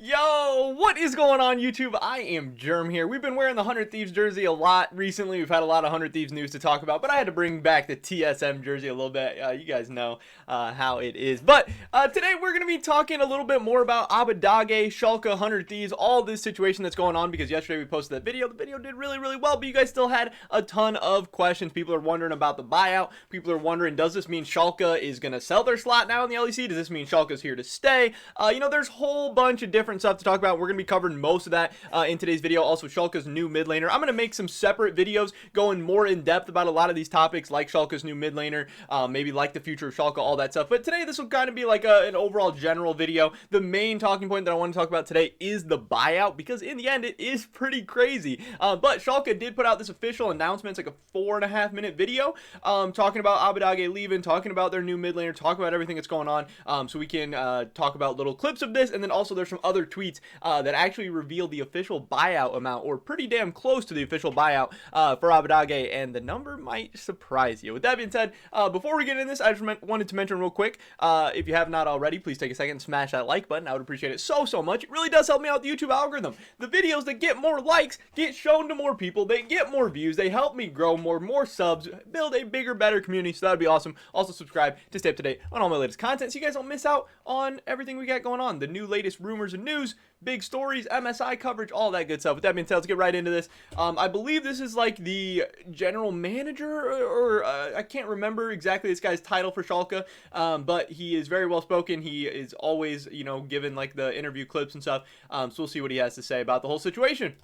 Yo, what is going on YouTube? I am Germ here. We've been wearing the 100 Thieves jersey a lot recently. We've had a lot of 100 Thieves news to talk about, but I had to bring back the TSM jersey a little bit. You guys know how it is. But today we're going to be talking a little bit more about Abbedagge, Schalke, 100 Thieves, all this situation that's going on, because yesterday we posted that video. The video did really, really well, but you guys still had a ton of questions. People are wondering about the buyout. People are wondering, does this mean Schalke is going to sell their slot now in the LEC? Does this mean Schalke's here to stay? There's a whole bunch of different stuff to talk about. We're going to be covering most of that in today's video. Also, Schalke's new mid laner. I'm going to make some separate videos going more in depth about a lot of these topics, like Schalke's new mid laner, maybe like the future of Schalke, all that stuff. But today, this will kind of be like an overall general video. The main talking point that I want to talk about today is the buyout, because in the end, it is pretty crazy. But Schalke did put out this official announcement. It's like a 4.5-minute video talking about Abbedagge leaving, talking about their new mid laner, talking about everything that's going on. So we can talk about little clips of this, and then also there's some other tweets that actually reveal the official buyout amount, or pretty damn close to the official buyout for Abbedagge, and the number might surprise you. With that being said, before we get into this, I just wanted to mention real quick, if you have not already, please take a second and smash that like button. I would appreciate it so much. It really does help me out with the YouTube algorithm. The videos that get more likes get shown to more people, they get more views, they help me grow more subs, build a bigger, better community, so that would be awesome. Also subscribe to stay up to date on all my latest content so you guys don't miss out on everything we got going on, the new latest rumors and news, big stories, MSI coverage, all that good stuff. With that being said, let's get right into this. I believe this is like the general manager, or I can't remember exactly this guy's title for Schalke, but he is very well spoken. He is always, given like the interview clips and stuff. So we'll see what he has to say about the whole situation.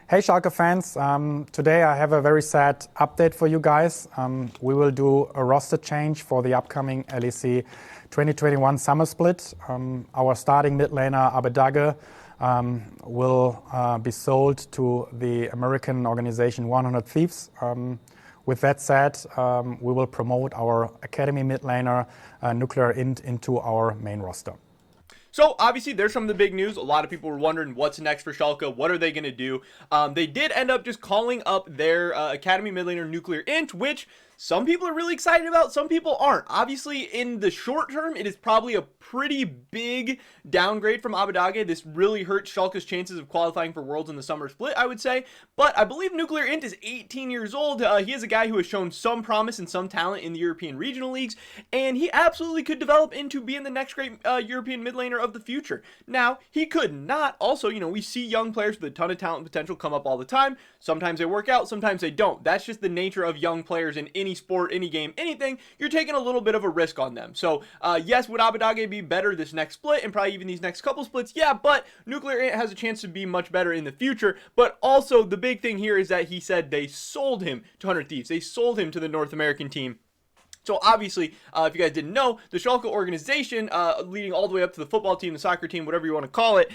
Hey Schalke fans, today I have a very sad update for you guys. We will do a roster change for the upcoming LEC 2021 summer split. Our starting mid laner Abbedagge will be sold to the American organization 100 Thieves. With that said, we will promote our academy mid laner Nuclear Int into our main roster. So, obviously, there's some of the big news. A lot of people were wondering what's next for Schalke. What are they going to do? They did end up just calling up their academy mid laner Nuclear Int, which some people are really excited about, some people aren't. Obviously, in the short term, it is probably a pretty big downgrade from Abbedagge. This really hurts Schalke's chances of qualifying for Worlds in the summer split, I would say. But I believe Nuclear Int is 18 years old. He is a guy who has shown some promise and some talent in the European regional leagues, and he absolutely could develop into being the next great European mid laner of the future. Now, he could not. Also, we see young players with a ton of talent and potential come up all the time. Sometimes they work out, sometimes they don't. That's just the nature of young players in any sport, any game, anything. You're taking a little bit of a risk on them. So, yes, would Abbedagge be better this next split and probably even these next couple splits? Yeah, but Nuclear Int has a chance to be much better in the future. But also, the big thing here is that he said they sold him to 100 Thieves. They sold him to the North American team. So obviously, if you guys didn't know, the Schalke organization, leading all the way up to the football team, the soccer team, whatever you want to call it,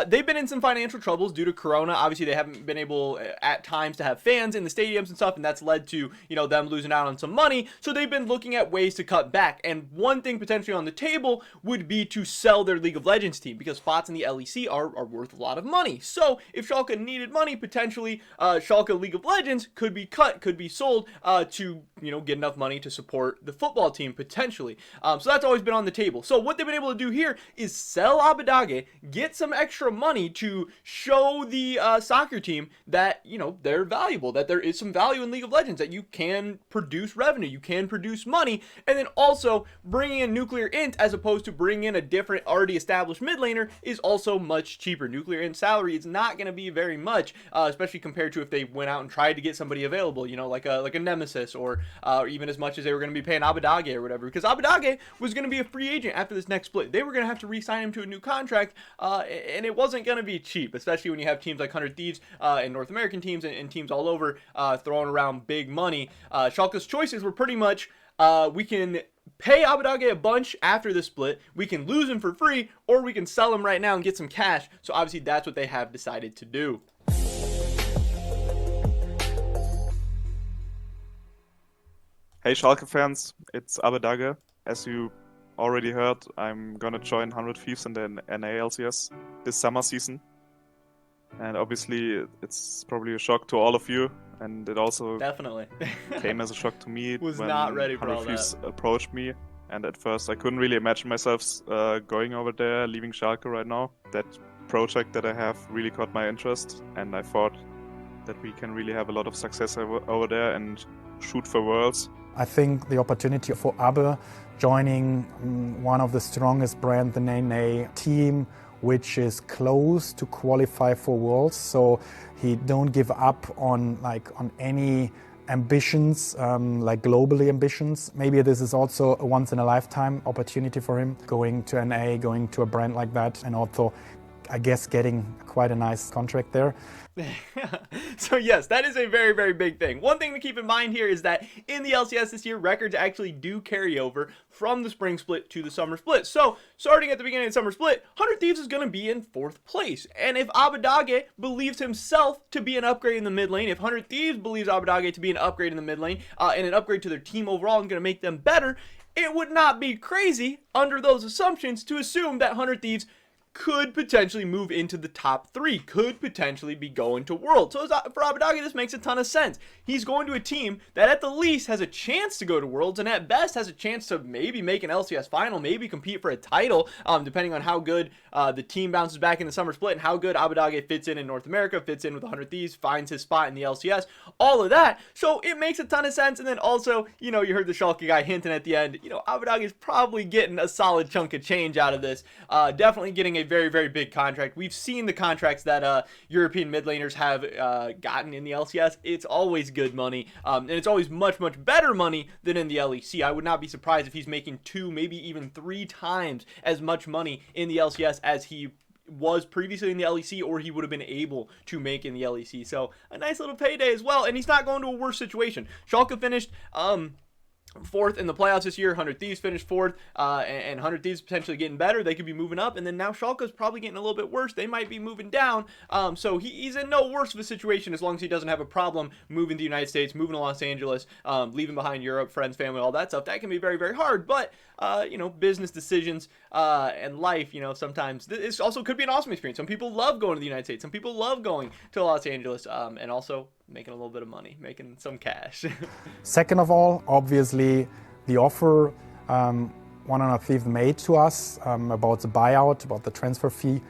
they've been in some financial troubles due to Corona. Obviously, they haven't been able at times to have fans in the stadiums and stuff, and that's led to, them losing out on some money. So they've been looking at ways to cut back. And one thing potentially on the table would be to sell their League of Legends team, because spots in the LEC are worth a lot of money. So if Schalke needed money, potentially Schalke League of Legends could be cut, could be sold to, get enough money to support the football team potentially. So that's always been on the table. So what they've been able to do here is sell Abbedagge, get some extra money to show the soccer team that, they're valuable, that there is some value in League of Legends, that you can produce revenue, you can produce money, and then also bringing in Nuclear Int as opposed to bringing in a different already established mid laner is also much cheaper. Nuclear Int salary is not going to be very much, especially compared to if they went out and tried to get somebody available, like a Nemesis, or even as much as they were going to be paying Abbedagge or whatever, because Abbedagge was going to be a free agent after this next split. They were going to have to re-sign him to a new contract, and it wasn't going to be cheap, especially when you have teams like 100 Thieves and North American teams and teams all over throwing around big money. Schalke's choices were pretty much, we can pay Abbedagge a bunch after the split, we can lose him for free, or we can sell him right now and get some cash. So obviously that's what they have decided to do. Hey Schalke fans, it's Abbedagge. As you already heard, I'm gonna join 100 Thieves in the NA-LCS this summer season. And obviously, it's probably a shock to all of you, and it also definitely came as a shock to me was when not ready for 100 all Thieves that. approached me. And at first, I couldn't really imagine myself going over there, leaving Schalke right now. That project that I have really caught my interest, and I thought that we can really have a lot of success over there and shoot for Worlds. I think the opportunity for Abbe joining one of the strongest brands, the NA team, which is close to qualify for Worlds, so he don't give up on any ambitions, like globally ambitions. Maybe this is also a once in a lifetime opportunity for him, going to NA, going to a brand like that, and also, I guess, getting quite a nice contract there. So yes, that is a very, very big thing. One thing to keep in mind here is that in the LCS this year, records actually do carry over from the spring split to the summer split. So starting at the beginning of the summer split, 100 Thieves is going to be in 4th place. And if Abbedagge believes himself to be an upgrade in the mid lane, if 100 Thieves believes Abbedagge to be an upgrade in the mid lane, and an upgrade to their team overall and going to make them better, it would not be crazy under those assumptions to assume that 100 Thieves could potentially move into the top 3, could potentially be going to Worlds. So for Abbedagge, this makes a ton of sense. He's going to a team that at the least has a chance to go to Worlds, and at best has a chance to maybe make an LCS final, maybe compete for a title, depending on how good the team bounces back in the summer split and how good Abbedagge fits in North America, fits in with 100 Thieves, finds his spot in the LCS, all of that. So it makes a ton of sense. And then also, you heard the Schalke guy hinting at the end, Abbedagge is probably getting a solid chunk of change out of this. Definitely getting a very, very big contract. We've seen the contracts that European mid laners have gotten in the LCS. It's always good money, and it's always much, much better money than in the LEC. I would not be surprised if he's making 2, maybe even 3 times as much money in the LCS as he was previously in the LEC, or he would have been able to make in the LEC. So a nice little payday as well, and he's not going to a worse situation. Schalke finished 4th in the playoffs this year. 100 Thieves finished 4th, and 100 Thieves potentially getting better. They could be moving up, and then now Schalke's probably getting a little bit worse. They might be moving down. So he's in no worse of a situation as long as he doesn't have a problem moving to the United States, moving to Los Angeles, leaving behind Europe, friends, family, all that stuff. That can be very, very hard, but business decisions and life, sometimes this also could be an awesome experience. Some people love going to the United States. Some people love going to Los Angeles, and also making a little bit of money, making some cash. Second of all, obviously, the offer 100 Thieves made to us about the buyout, about the transfer fee,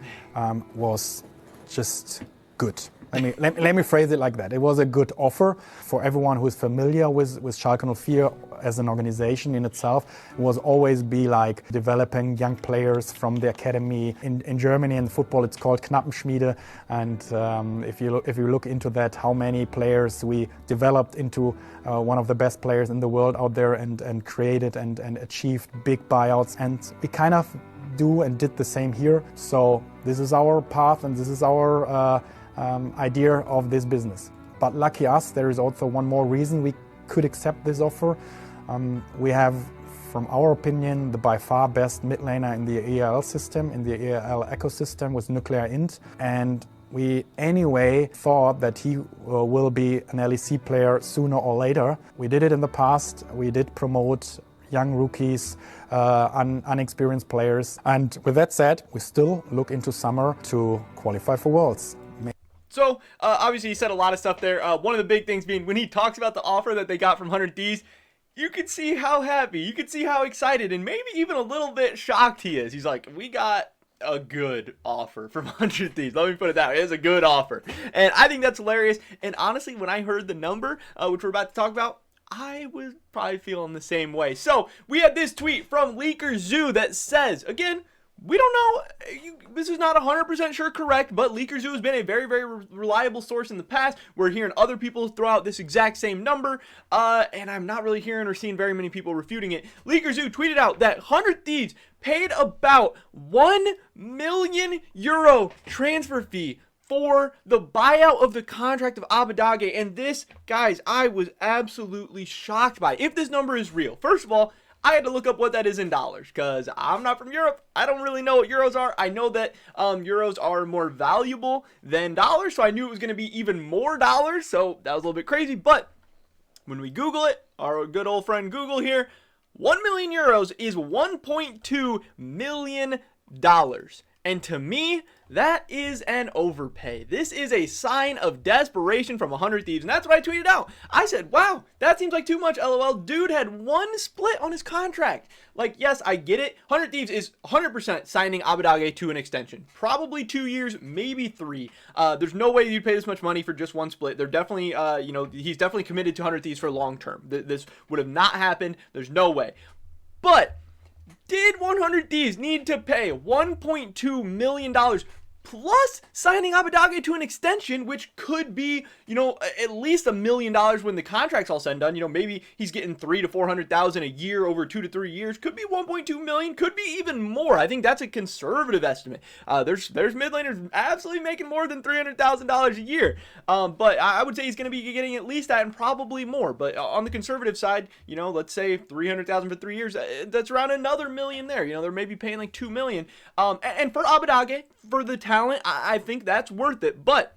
was just good. Let me phrase it like that. It was a good offer for everyone who is familiar with Schalke 04 as an organization in itself. It was always be like developing young players from the academy. In Germany in football it's called Knappenschmiede, and if you look into that, how many players we developed into one of the best players in the world out there, and created and achieved big buyouts, and we kind of do and did the same here. So this is our path, and this is our idea of this business. But lucky us, there is also one more reason we could accept this offer. We have, from our opinion, the by far best mid laner in the EAL system, in the EAL ecosystem with Nuclear Int, and we anyway thought that he will be an LEC player sooner or later. We did it in the past. We did promote young rookies, unexperienced players, and with that said, we still look into summer to qualify for Worlds. So, obviously he said a lot of stuff there. One of the big things being when he talks about the offer that they got from 100 Thieves, you could see how happy, you could see how excited, and maybe even a little bit shocked he is. He's like, we got a good offer from 100 Thieves. Let me put it that way. It's a good offer. And I think that's hilarious. And honestly, when I heard the number, which we're about to talk about, I was probably feeling the same way. So, we had this tweet from Leaker Zoo that says, again, we don't know, this is not 100% sure correct, but Leaker Zoo has been a very, very reliable source in the past. We're hearing other people throw out this exact same number, and I'm not really hearing or seeing very many people refuting it. Leaker Zoo tweeted out that 100 Thieves paid about €1 million transfer fee for the buyout of the contract of Abbedagge, and this, guys, I was absolutely shocked by. If this number is real, first of all, I had to look up what that is in dollars, because I'm not from Europe. I don't really know what euros are. I know that euros are more valuable than dollars, so I knew it was going to be even more dollars, so that was a little bit crazy. But when we Google it, our good old friend Google here, 1 million euros is $1.2 million. And to me, that is an overpay. This is a sign of desperation from 100 Thieves. And that's what I tweeted out. I said, wow, that seems like too much, LOL. Dude had one split on his contract. Like, yes, I get it. 100 Thieves is 100% signing Abbedagge to an extension. Probably 2 years, maybe 3. There's no way you'd pay this much money for just one split. They're definitely, he's definitely committed to 100 Thieves for long term. This would have not happened. There's no way. But did 100 Thieves need to pay $1.2 million plus signing Abbedagge to an extension, which could be, at least $1 million when the contract's all said and done? Maybe he's getting $300,000 to $400,000 a year over 2 to 3 years. Could be 1.2 million. Could be even more. I think that's a conservative estimate. There's mid laners absolutely making more than $300,000 a year. But I would say he's going to be getting at least that and probably more. But on the conservative side, let's say $300,000 for 3 years. That's around another million there. They're maybe paying like $2 million. And for Abbedagge, for the talent, I think that's worth it. But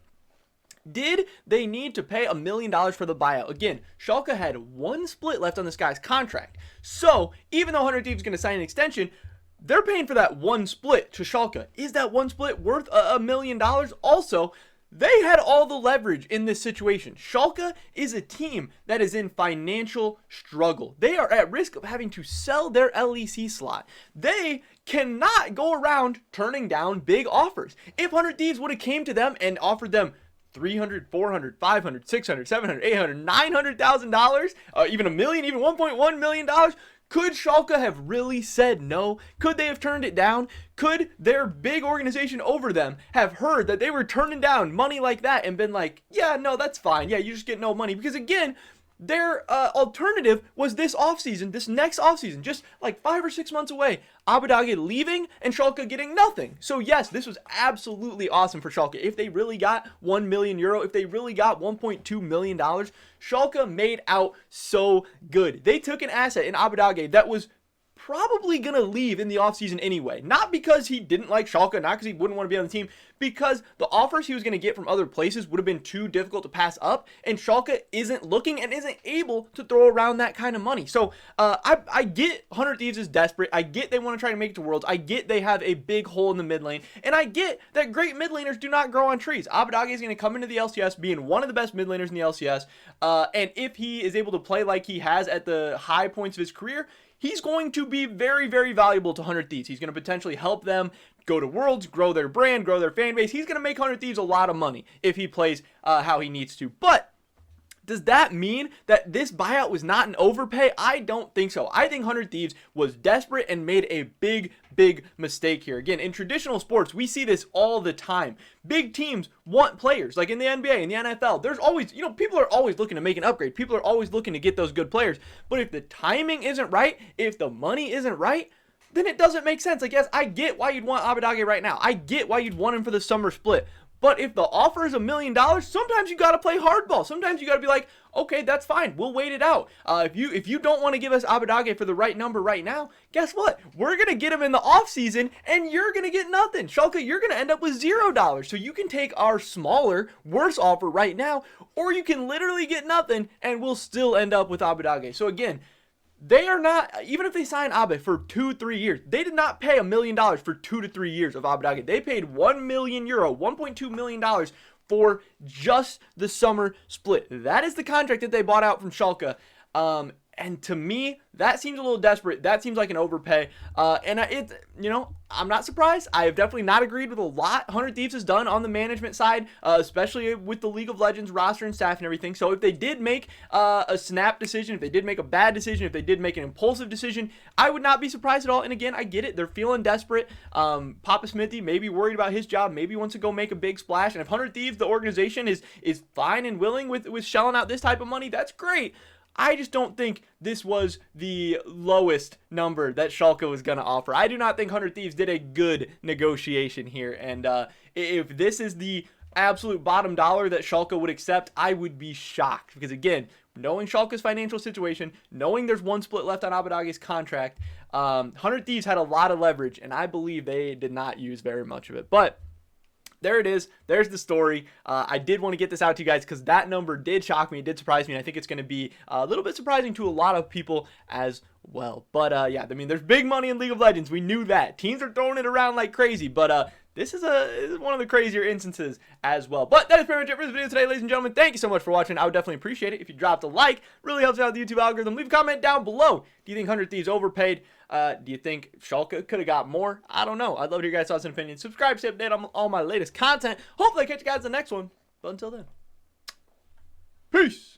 did they need to pay $1 million for the buyout? Again, Schalke had one split left on this guy's contract. So even though 100 Thieves is going to sign an extension, they're paying for that one split to Schalke. Is that one split worth $1 million? Also, they had all the leverage in this situation. Schalke is a team that is in financial struggle. They are at risk of having to sell their LEC slot. They cannot go around turning down big offers. If 100 Thieves would have came to them and offered them $300,000, $400,000, $500,000, $600,000, $700,000, $800,000, $900,000, even $1 million, even $1.1 million, could Schalke have really said no? Could they have turned it down? Could their big organization over them have heard that they were turning down money like that and been like, yeah, no, that's fine. Yeah, you just get no money. Because again, their alternative was this offseason, this next offseason, just like 5 or 6 months away. Abbedagge leaving and Schalke getting nothing. So yes, this was absolutely awesome for Schalke. If they really got €1 million, if they really got $1.2 million, Schalke made out so good. They took an asset in Abbedagge that was probably going to leave in the offseason anyway. Not because he didn't like Schalke, not because he wouldn't want to be on the team, because the offers he was going to get from other places would have been too difficult to pass up, and Schalke isn't looking and isn't able to throw around that kind of money. So I get 100 Thieves is desperate. I get they want to try to make it to Worlds. I get they have a big hole in the mid lane, and I get that great mid laners do not grow on trees. Abbedagge is going to come into the LCS being one of the best mid laners in the LCS, and if he is able to play like he has at the high points of his career, he's going to be very, very valuable to 100 Thieves. He's going to potentially help them go to Worlds, grow their brand, grow their fan base. He's going to make 100 Thieves a lot of money if he plays how he needs to. But does that mean that this buyout was not an overpay? I don't think so. I think 100 Thieves was desperate and made a big, big mistake here. Again, in traditional sports, we see this all the time. Big teams want players, like in the NBA, in the NFL. There's always, people are always looking to make an upgrade. People are always looking to get those good players. But if the timing isn't right, if the money isn't right, then it doesn't make sense. Like, yes, I get why you'd want Abbedagge right now. I get why you'd want him for the summer split. But if the offer is $1 million, sometimes you got to play hardball. Sometimes you got to be like, okay, that's fine. We'll wait it out. If you don't want to give us Abbedagge for the right number right now, guess what? We're going to get him in the offseason, and you're going to get nothing. Schalke, you're going to end up with $0. So you can take our smaller, worse offer right now, or you can literally get nothing, and we'll still end up with Abbedagge. So again, they are not, even if they sign Abbe for 2-3 years, they did not pay $1 million for 2 to 3 years of Abbedagge. They paid €1 million, $1.2 million for just the summer split. That is the contract that they bought out from Schalke. And to me, that seems a little desperate. That seems like an overpay. I'm not surprised. I have definitely not agreed with a lot 100 Thieves has done on the management side, especially with the League of Legends roster and staff and everything. So if they did make a snap decision, if they did make a bad decision, if they did make an impulsive decision, I would not be surprised at all. And again, I get it. They're feeling desperate. Papa Smithy may be worried about his job. Maybe wants to go make a big splash. And if 100 Thieves, the organization, is fine and willing with shelling out this type of money, that's great. I just don't think this was the lowest number that Schalke was going to offer. I do not think 100 Thieves did a good negotiation here. And if this is the absolute bottom dollar that Schalke would accept, I would be shocked. Because again, knowing Schalke's financial situation, knowing there's one split left on Abbedagge's contract, 100 Thieves had a lot of leverage, and I believe they did not use very much of it. But there it is. There's the story. I did want to get this out to you guys because that number did shock me. It did surprise me. And I think it's going to be a little bit surprising to a lot of people as well. But yeah, I mean, there's big money in League of Legends. We knew that. Teams are throwing it around like crazy. But this is one of the crazier instances as well. But that is pretty much it for this video today, ladies and gentlemen. Thank you so much for watching. I would definitely appreciate it if you dropped a like. Really helps out the YouTube algorithm. Leave a comment down below. Do you think 100 Thieves overpaid? Do you think Schalke could have got more? I don't know. I'd love to hear your guys' thoughts and opinions. Subscribe to stay updated on all my latest content. Hopefully I catch you guys in the next one. But until then, peace.